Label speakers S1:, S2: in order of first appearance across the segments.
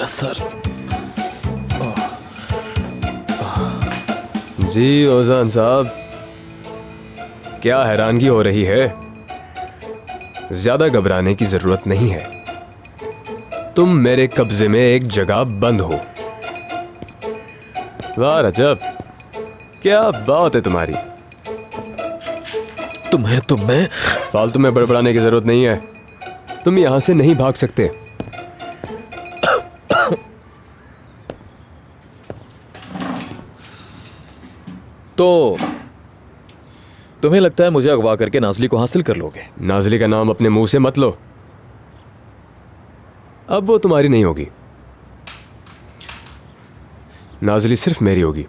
S1: मेरा सर।
S2: जी ओजान साहब, क्या हैरानगी हो रही है? ज्यादा घबराने की जरूरत नहीं है। तुम मेरे कब्जे में एक जगह बंद हो। वाह रजब, क्या बात है तुम्हारी।
S1: तुम्हें
S2: फालतू में बड़बड़ाने की जरूरत नहीं है। तुम यहां से नहीं भाग सकते।
S1: तो तुम्हें लगता है मुझे अगवा करके नाज़ली को हासिल कर लोगे?
S2: नाज़ली का नाम अपने मुंह से मत लो। अब वो तुम्हारी नहीं होगी। नाज़ली सिर्फ मेरी होगी।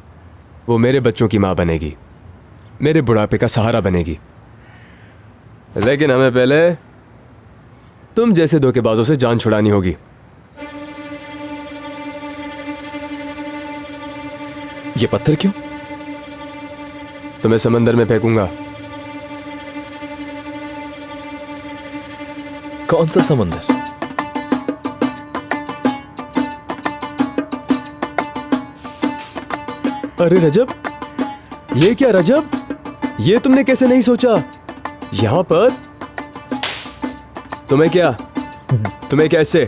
S2: वो मेरे बच्चों की मां बनेगी, मेरे बुढ़ापे का सहारा बनेगी। लेकिन हमें पहले तुम जैसे धोखेबाजों से जान छुड़ानी होगी।
S1: ये पत्थर क्यों?
S2: तुम्हें समंदर में फेंकूंगा।
S1: कौन सा समंदर?
S2: अरे रजब, ये क्या रजब, ये तुमने कैसे नहीं सोचा? यहां पर तुम्हें क्या इससे?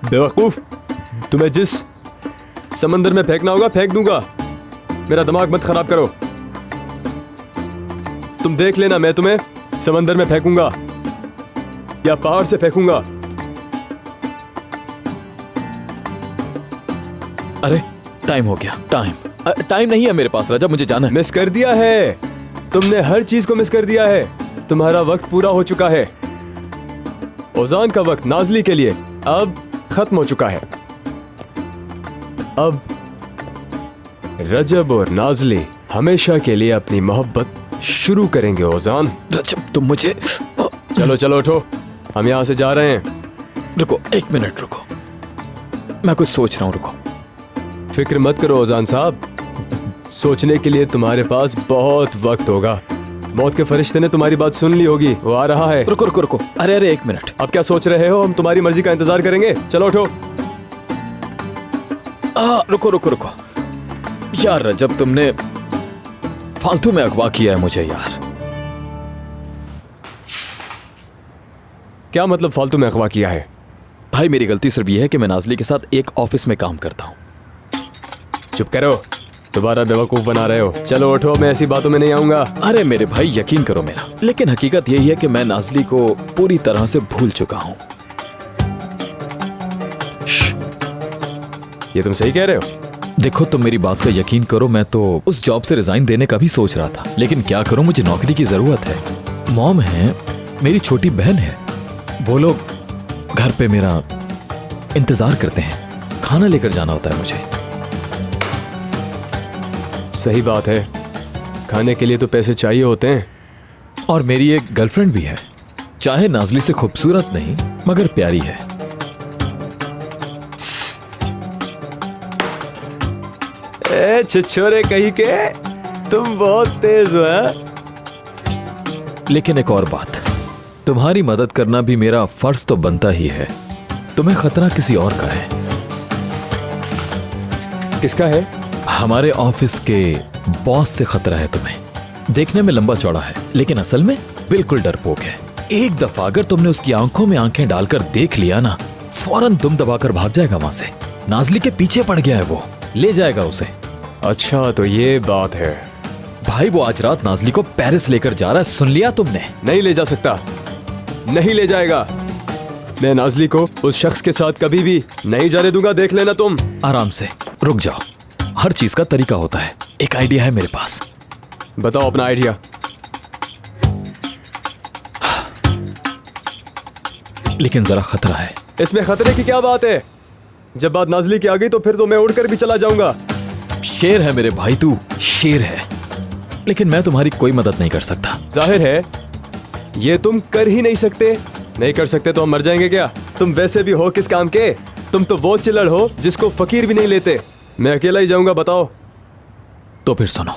S2: बेवकूफ, तुम्हें जिस समंदर में फेंकना होगा फेंक दूंगा। मेरा दिमाग मत खराब करो। तुम देख लेना, मैं तुम्हें समंदर में फेंकूंगा या पहाड़ से फेंकूंगा।
S1: अरे टाइम हो गया। टाइम नहीं है मेरे पास रजब, मुझे जाना है।
S2: मिस कर दिया है तुमने, हर चीज को मिस कर दिया है। तुम्हारा वक्त पूरा हो चुका है। ओजान का वक्त नाज़ली के लिए अब खत्म हो चुका है। अब रजब और नाज़ली हमेशा के लिए अपनी मोहब्बत शुरू करेंगे। ओजान,
S1: रजब तुम मुझे
S2: चलो चलो उठो, हम यहां से जा रहे हैं।
S1: रुको, 1 मिनट रुको, मैं कुछ सोच रहा हूं। रुको।
S2: फिक्र मत करो ओजान साहब, सोचने के लिए तुम्हारे पास बहुत वक्त होगा। मौत के फरिश्ते ने तुम्हारी बात सुन ली होगी, वो आ रहा है।
S1: रुको रुको रुको, अरे 1 मिनट।
S2: अब क्या सोच रहे हो? हम तुम्हारी मर्जी का इंतजार करेंगे। चलो उठो।
S1: रुको रुको रुको यार, रजब तुमने फालतू में अगवा किया है मुझे यार।
S2: क्या मतलब फालतू में अगवा किया है?
S1: भाई मेरी गलती सिर्फ यह है कि मैं नाज़ली के साथ एक ऑफिस में काम करता हूँ।
S2: चुप करो, दोबारा बेवकूफ बना रहे हो। चलो उठो, मैं ऐसी बातों में नहीं आऊंगा।
S1: अरे मेरे भाई यकीन करो मेरा, लेकिन हकीकत यही है कि मैं नाज़ली को पूरी तरह से भूल चुका हूँ।
S2: ये तुम सही कह रहे हो?
S1: देखो तुम मेरी बात पे यकीन करो, मैं तो उस जॉब से रिजाइन देने का भी सोच रहा था, लेकिन क्या करूं, मुझे नौकरी की जरूरत है। मॉम है, मेरी छोटी बहन है, वो लोग घर पे मेरा इंतजार करते हैं। खाना लेकर जाना होता है मुझे।
S2: सही बात है, खाने के लिए तो पैसे चाहिए होते हैं।
S1: और मेरी एक गर्लफ्रेंड भी है, चाहे नाज़ली से खूबसूरत नहीं मगर प्यारी है।
S2: ए छिछोरे कहीं के, तुम बहुत तेज हो।
S1: लेकिन एक और बात, तुम्हारी मदद करना भी मेरा फर्ज तो बनता ही है। तुम्हें खतरा किसी और का है।
S2: किसका है?
S1: हमारे ऑफिस के बॉस से खतरा है तुम्हें। देखने में लंबा चौड़ा है, लेकिन असल में बिल्कुल डरपोक है। एक दफा अगर तुमने उसकी आंखों में आंखें डालकर देख लिया ना, फौरन दुम दबाकर भाग जाएगा वहां से। नाज़ली के पीछे पड़ गया है, वो ले जाएगा उसे।
S2: अच्छा तो ये बात है।
S1: भाई वो आज रात नाज़ली को पेरिस लेकर जा रहा है, सुन लिया तुमने?
S2: नहीं ले जा सकता, नहीं ले जाएगा। मैं नाज़ली को उस शख्स के साथ कभी भी नहीं जाने दूंगा, देख लेना तुम।
S1: आराम से, रुक जाओ, हर चीज का तरीका होता है। एक आइडिया है मेरे पास।
S2: बताओ अपना आइडिया।
S1: लेकिन जरा खतरा है।
S2: इसमें खतरे की क्या बात है? जब बात नाज़ली की आ गई तो फिर तो मैं उड़कर भी चला जाऊंगा।
S1: शेर है मेरे भाई, तू शेर है, लेकिन मैं तुम्हारी कोई मदद नहीं कर सकता।
S2: जाहिर है ये तुम कर ही नहीं सकते। नहीं कर सकते तो हम मर जाएंगे क्या? तुम वैसे भी हो किस काम के? तुम तो वो चिल्लड़ हो जिसको फकीर भी नहीं लेते। मैं अकेला ही जाऊंगा, बताओ।
S1: तो फिर सुनो,